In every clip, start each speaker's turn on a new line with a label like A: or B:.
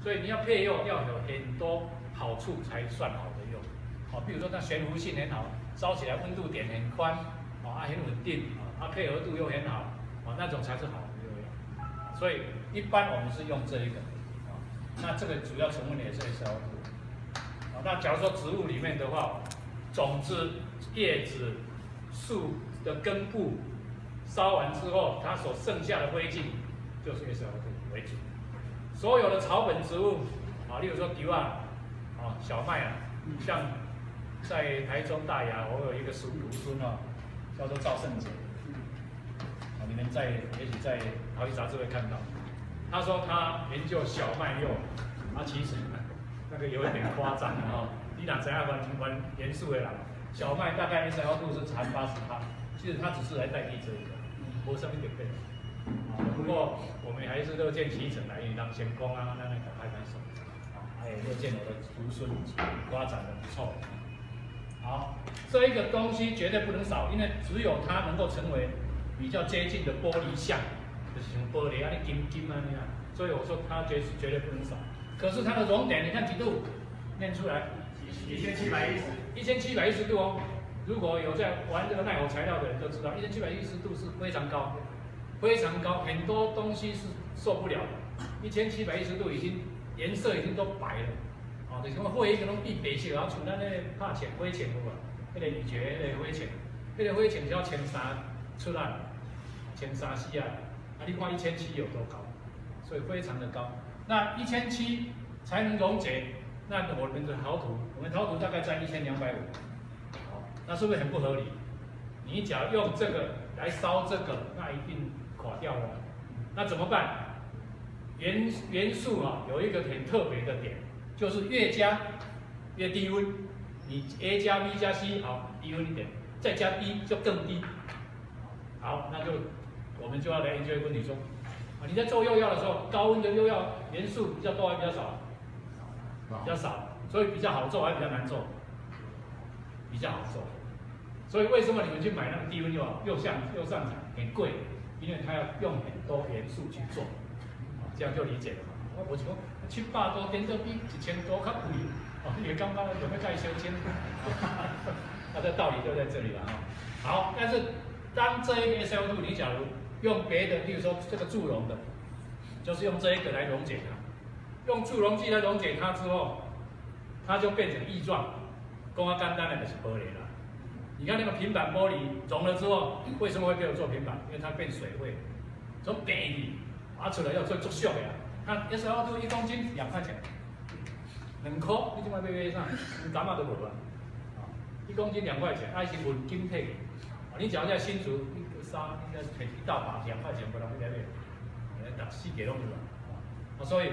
A: 所以你要配釉要有很多好处才算好的釉。哦，比如说它悬浮性很好，烧起来温度点很宽，很稳定，配合度又很好，那种才是好的釉。所以一般我们是用这一个，那这个主要成分也是 SiO2。那假如说植物里面的话，种子、叶子、树的根部烧完之后，它所剩下的灰烬就是 SiO2 为主。所有的草本植物，例如说稻啊，小麦啊，像在台中大雅，我有一个徒孙叫做赵胜杰，你们也许在陶艺杂志会看到，他说他研究小麦釉，其实那个有一点夸张你哪知道玩严肃的啦？小麦大概SiO2是含80%，其实它只是来代替这一个，没什么特别。不过我们还是乐见其成来，让先锋那个拍手，还有乐见我的徒孙发展的不错。好，这一个东西绝对不能少，因为只有它能够成为比较接近的玻璃像，就是像玻璃金那样，所以我说它绝对不能少。可是它的熔点，你看几度？念出来，1710度哦。如果有在玩这个耐火材料的人都知道，1710度是非常高，非常高，很多东西是受不了的。1710度已经颜色已经都白了，就是讲火已经拢变白色，然后像咱那拍浅灰浅有无？那个铝珏那个灰浅，那个灰浅只要1300出来，1340啊，你看1700有多高？所以非常的高。那1700才能溶解。那我们的陶土，大概在1250，那是不是很不合理？你假如用这个来烧这个，那一定垮掉了。那怎么办？元素有一个很特别的点，就是越加越低温。你 A 加 B 加 C 好，低温一点，再加 B 就更低。好，那我们就要来研究一个问题说，你在做釉药的时候，高温的釉药元素比较多还是比较少？比较少，所以比较好做还是比较难做？比较好做。所以为什么你们去买那个低温釉上场很贵？因为它要用很多元素去做，这样就理解了嘛。我讲700多点都比1000多较贵，你也刚刚有没有盖修签？它的道理就在这里了好，但是当这一个 SiO2，你假如用别的，例如说这个助溶的，就是用这一个来溶解它。用助溶剂来溶解它之后，它就变成液状。讲啊简单的就是玻璃啦。你看那个平板玻璃溶了之后，为什么会给我做平板？因为它变水会，从便宜拿出来要做足俗的。那 SiO2 1公斤2块钱，2块，你怎么买上？2干嘛都无啊？1公斤2块钱，还是混金配。你只要在新竹一个沙，应该是一大把2块钱不能买，打4给弄了。所以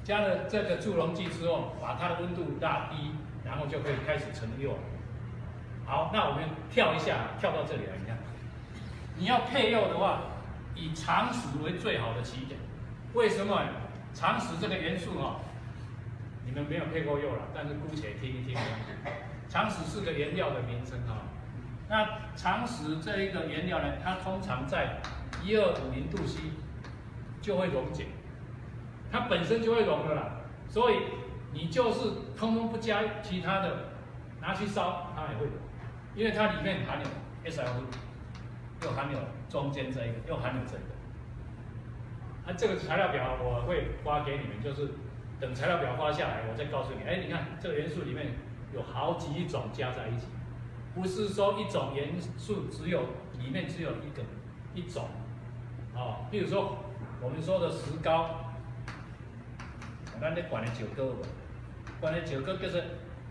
A: 加了这个助溶剂之后，把它的温度拉低，然后就可以开始成釉。好，那我们跳一下，跳到这里来，你看，你要配釉的话，以长石为最好的起点。为什么？长石这个元素你们没有配过釉了，但是姑且听一听。长石是个原料的名称那长石这一个原料呢，它通常在1250度 C 就会溶解。它本身就会溶了啦，所以你就是通通不加其他的，拿去烧它也会溶，因为它里面含有 SiO2， 又含有中间这一个，又含有这个。这个材料表我会发给你们，就是等材料表发下来，我再告诉你。你看这个元素里面有好几种加在一起，不是说一种元素里面只有一种。比如说我们说的石膏。咱咧管的石膏无，管的石膏叫做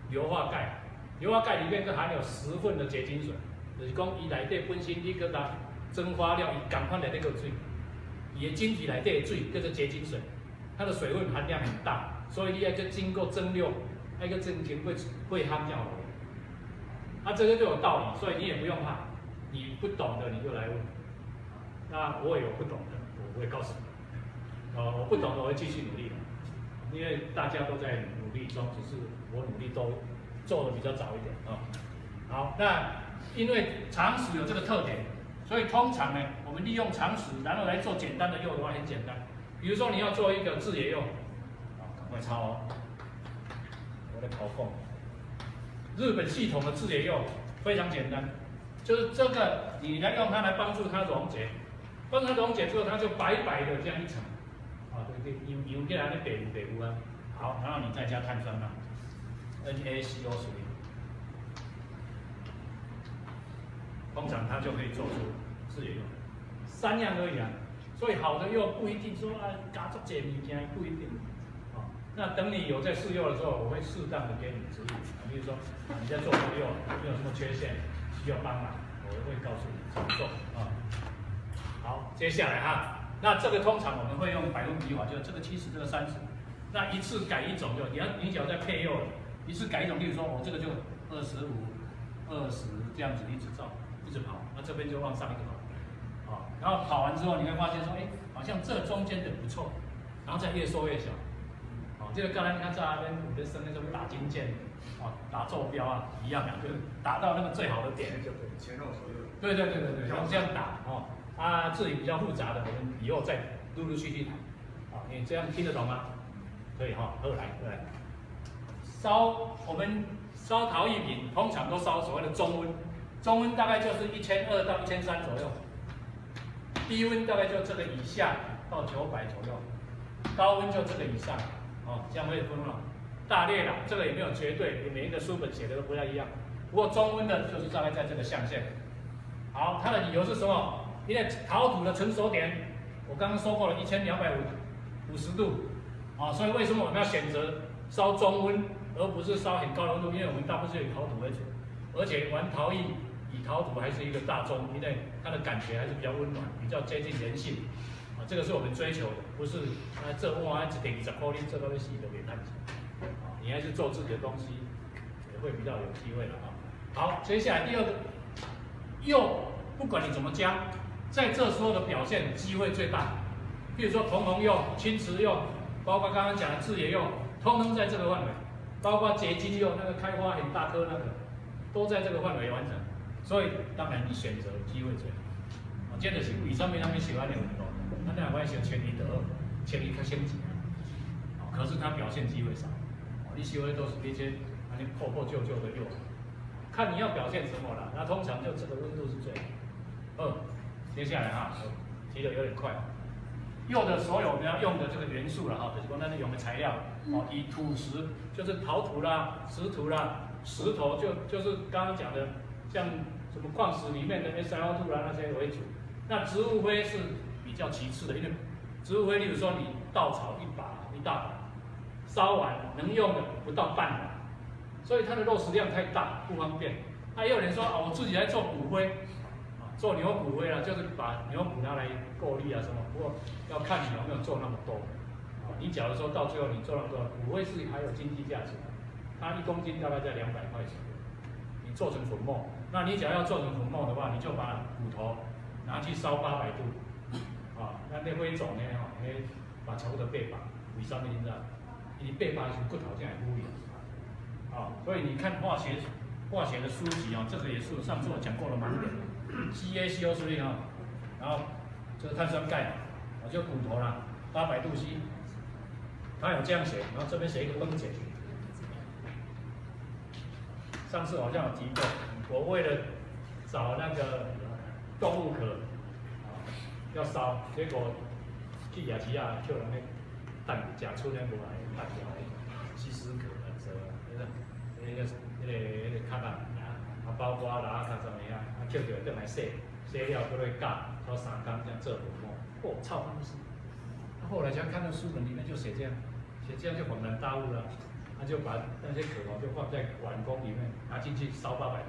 A: 硫化钙，硫化钙里面就含有10份的结晶水，就是讲伊内底本身你搁甲蒸发了，伊赶快内底个水，伊的晶体内底的水叫做结晶水，它的水分含量很大，所以你要去经过蒸馏，那个蒸情会烘掉了。这个就有道理，所以你也不用怕，你不懂的你就来问，那我也有不懂的，我会告诉你。我不懂的我会继续努力的。因为大家都在努力中，只是我努力都做的比较早一点好，那因为长石有这个特点，所以通常呢，我们利用长石，然后来做简单的釉的话，很简单。比如说你要做一个制野釉，赶快抄哦。我的口供，日本系统的制野釉非常简单，就是这个你来用它来帮助它溶解，帮助它溶解之后，它就白白的这样一层，对，油起来那白糊啊。好，然后你再加碳酸钠 ，NaCO3，通常它就可以做出制野釉，3样而已啊。所以好的釉不一定说加这些物件，不一定。那等你有在试釉的时候，我会适当的给你指引，比如说你在做这个釉有什么缺陷，需要帮忙，我会告诉你怎么做啊。好，接下来哈，那这个通常我们会用百分比法，就是这个70，这个30，那一次改一种就你只要在配釉了，一次改一种，例如说我这个就25、20这样子一直照，一直跑，那这边就往上一个跑，然后跑完之后你会发现说，好像这中间的不错，然后再越缩越小。这个刚才你看在那边我们生那种打金键，打坐标啊一样啊，就是打到那个最好的点就可以。前后左右。对，然后这样打至于比较复杂的，我们以后再陆陆续续谈。你这样听得懂吗？可以哈，后来。我们烧陶艺品通常都烧所谓的中温，中温大概就是1200到1300左右，低温大概就这个以下到900左右，高温就这个以上。这样会分了，大略啦，这个也没有绝对，每一个书本写的都不太一样。不过中温的就是大概在这个象限。好，它的理由是什么？因为陶土的成熟点，我刚刚说过了，1250度，所以为什么我们要选择烧中温，而不是烧很高的温度？因为我们大部分是以陶土为主，而且玩陶艺以陶土还是一个大宗，因为它的感觉还是比较温暖，比较接近人性。这个是我们追求的，不是这哇一点20块钱这都是洗都给看起，你还是做自己的东西，也会比较有机会的啊。好，接下来第二个，釉不管你怎么加，在这时候的表现机会最大。比如说铜红釉、青瓷釉，包括刚刚讲的制野釉，通通在这个范围，包括结晶釉那个开花很大颗那个，都在这个范围完成。所以当然你选择机会最好。接着是为什么他们喜欢的运动？那两块是千里得二，千里可升级可是它表现机会少。你喜欢都是那些破旧的釉，看你要表现什么了。那通常就这个温度是最好。接下来提的有点快。釉的所有我们要用的这个元素了就是说那用的材料以土石，就是陶土啦、石土啦、石头就是刚刚讲的，像什么矿石里面的SiO2啦那些为主。那植物灰是比较其次的，因为植物灰，例如说你稻草一大把，烧完能用的不到半把，所以它的肉食量太大，不方便。也有人说我自己来做骨灰，做牛骨灰就是把牛骨拿来过滤什么，不过要看你有没有做那么多。你假如说到最后你做那么多，骨灰是还有经济价值的，它1公斤大概在200块钱，你做成粉末，那你假如要做成粉末的话，你就把骨头拿去烧800度。那灰种呢？把差不多800，为什么你知道？因为800是骨头这样污染。所以你看化学的书籍这个也是上次我讲过了盲点。CaCO3然后这个碳酸钙就骨头啦，800度 C， 它有这样写，然后这边写一个分解。上次好像有提过，我为了找那个动物壳。要烧，结果去夜市啊，叫人咧蛋食出咧无来蛋条咧，西施壳啊，做那个壳啊，包括啦较什么叫着倒来洗，洗了过来夹，到3天这样做粉末，超方式。后来才看到书本里面就写这样就恍然大悟了，他就把那些壳就放在碗公里面，拿进去烧800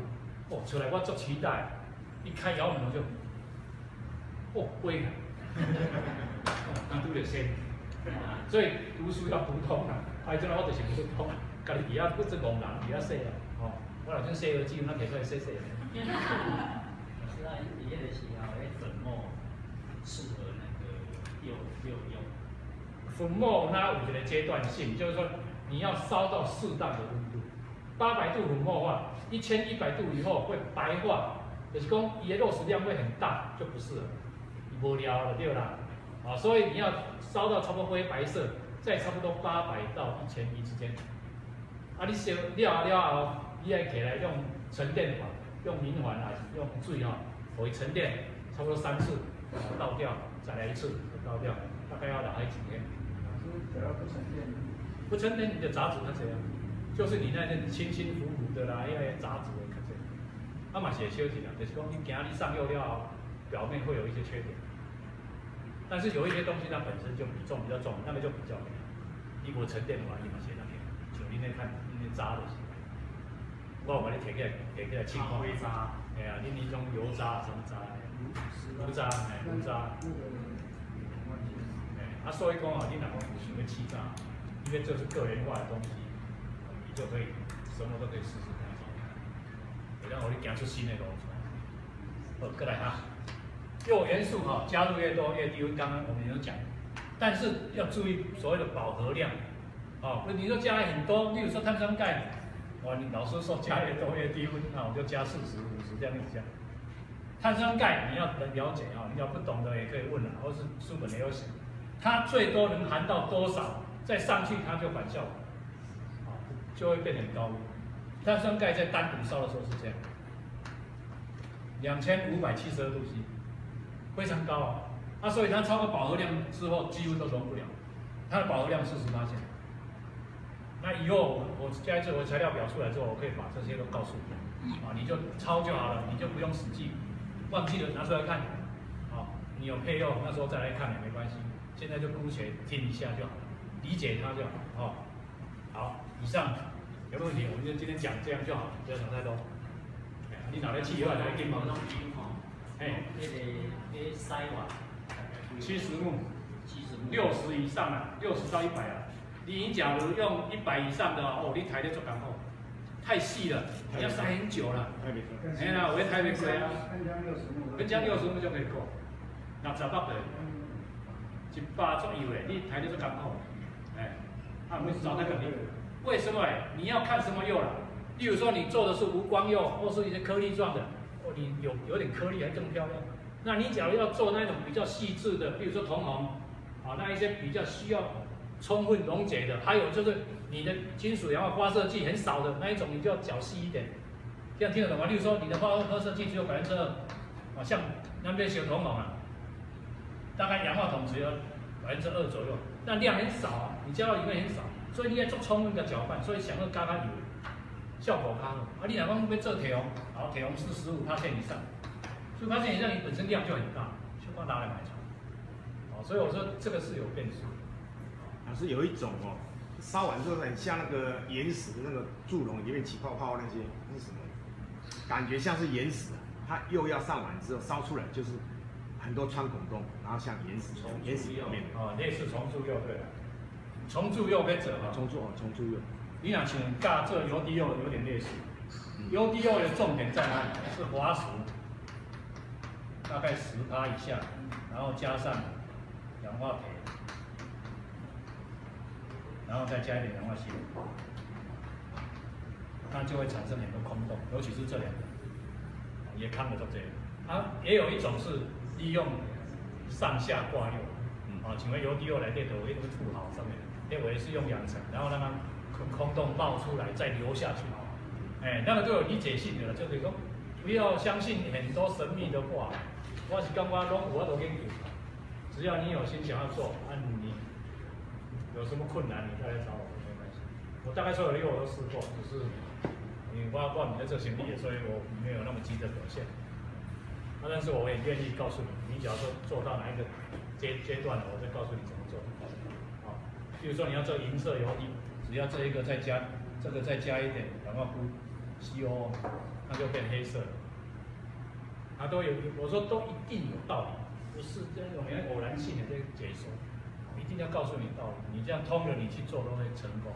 A: 度，出来我足期待，一开窑门我就。灰啊，那都得先，所以读书要读通啊。这我就是不通，家己底下不是戆人，底下洗啊。我若像洗耳机，那摕出来洗。是你那个时候，粉末适合那个釉用。粉末它有一个阶段性，就是说你要烧到适当的温度，800度粉末化，1100度以后会白化，就是讲伊的肉食量会很大，就不适合。无聊了对啦，所以你要烧到差不多灰白色，在差不多800到1100之间。啊，你烧了后，你爱起来用沉淀法，用明环还是用水给它沉淀，差不多3次，倒掉，再来1次，倒掉，大概要来几天。
B: 只要不沉淀，
A: 不沉淀你的杂质它怎样？就是你那些轻轻浮浮的啦，那些杂质的较侪。啊嘛是会小一点，就是讲你今日上釉了后，表面会有一些缺点。但是有一些东西它本身就比重比较重，那个就比较没有。你无沉淀的话，你嘛是那个，像你那看你那渣就是。我把你摕起来清看。
C: 灰渣。
A: 哎呀，你那种油渣什么渣？油渣，油渣。啊，所以讲啊，你若讲想要气炸，因为这是个人化的东西，你就可以什么都可以试试看，会让我你行出新的路出来。好，再来哈，铀元素加入越多越低温，刚刚我们有讲，但是要注意所谓的饱和量，你说加了很多，例如说碳酸钙，你老师说加越多越低温，那我就加40、50这样子加。碳酸钙你要了解你要不懂的也可以问或是书本也有写。它最多能含到多少？再上去它就反效果，就会变得很高温。碳酸钙在单独烧的时候是这样，2572度 C， 非常高所以它超过饱和量之后几乎都溶不了，它的饱和量40%。那以后我加一次我材料表出来之后，我可以把这些都告诉你，你就抄就好了，你就不用死记，忘记了拿出来看，你有配用那时候再来看也没关系。现在就姑且听一下就好了，理解它就好。好，以上有没有问题？我们就今天讲这样就好了，不要讲太多。你哪来气以外来定吗？
C: 那个筛瓦
A: 70目，60以上60到100你假如用100以上的你抬得足艰苦，太细了，你要筛很久了。哎呀，我抬袂过跟江60目就可以过，60百的。100左右你抬得足艰苦，我找那个为什么你要看什么釉了？例如说你做的是无光釉，或是一些颗粒状的，你有点颗粒还更漂亮。那你假如要做那种比较细致的，比如说铜红，那一些比较需要充分溶解的，还有就是你的金属氧化发射剂很少的那一种，你就要搅细一点。这样听得懂吗？例如说你的发射剂只有2%，像那边小铜红大概氧化铜只有2%左右，那量很少你加到里面很少，所以你要做充分的搅拌，所以想要加它油，效果较好。你若讲要做铁红，铁红是15%以上，15%以上你本身量就很大，就光拿来买船。所以我说这个是有变数。
D: 老师有一种烧完之后很像那个岩石的那个柱笼里面起泡泡那些，那是什么？感觉像是岩石它釉要上完之后烧出来就是。很多穿孔洞，然后像岩石里面
A: 类似重铸釉对了，重铸釉要做
D: 重铸釉。
A: 你若像加这油滴釉有点类似，油滴釉的重点在哪里？是滑熟，大概10%以下，然后加上氧化铁，然后再加一点氧化锡，它就会产生很多空洞，尤其是这2个，也看得到这个。也有一种是。利用上下挂釉，请问油滴釉来这头一个土豪上面，那我也是用2层，然后让它空洞冒出来，再流下去，那个都有理解性的，就是说不要相信很多神秘的话，我是感觉拢有法度研究，只要你有心想要做，你有什么困难你再来找我没关系，我大概所有的釉我都试过，只是因为我没在做生意，所以我没有那么急着表现。但是我也愿意告诉你，你假如说做到哪一个阶段了，我再告诉你怎么做。比如说你要做银色油滴，只要这一个再加这个再加一点氧化钴 CO， 那就变黑色了。都有，我说都一定有道理，不是这种偶然性的这个解说，一定要告诉你道理。你这样通了，你去做都会成功。